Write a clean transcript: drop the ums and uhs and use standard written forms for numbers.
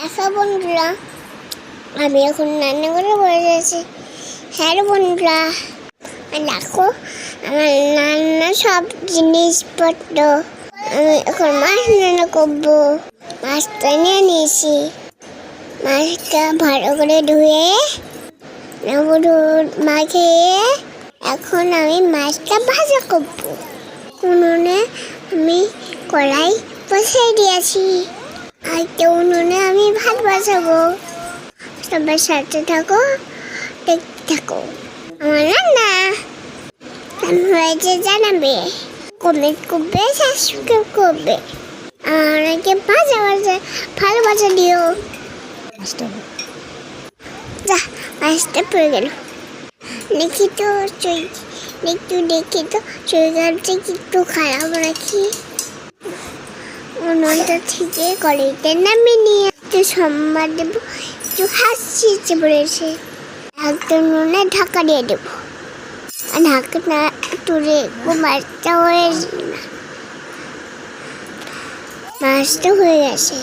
দেখো বন্ধুরা, আমি এখন রান্না করে বসে আছি। হ্যাঁ বন্ধুরা, দেখো আমার রান্না সব জিনিসপত্র। আমি এখন মাছ রান্না করবো। মাছটা নিয়ে নিয়েছি। মাছটা ভালো করে ধুয়ে মাখিয়ে এখন আমি মাছটা ভাজা করবো। উনুনে আমি কড়াই বসিয়ে দিয়েছি। আর উনুনে আমি ভাত বসাবো। সবার সাথে থাকো, দেখতে থাকো। আমার রান্না কেমন হয়েছে জানাবে, কমেন্ট করবে, সাবস্ক্রাইব করবে। আমাকে ভালোবাসা দিও। যা মাছটা পড়ে গেল। দেখি তো চুইগারটা একটু খারাপ রাখি। উনুনটা থেকে কড়াইতে নামিয়ে নিয়ে একটু সম্মান দেবো। একটু হাসি পড়েছে, একদম নুনে ঢাকা দিয়ে দেবো। ঢাকনা তুলে মাছটা হয়ে মাছটা হয়ে গেছে।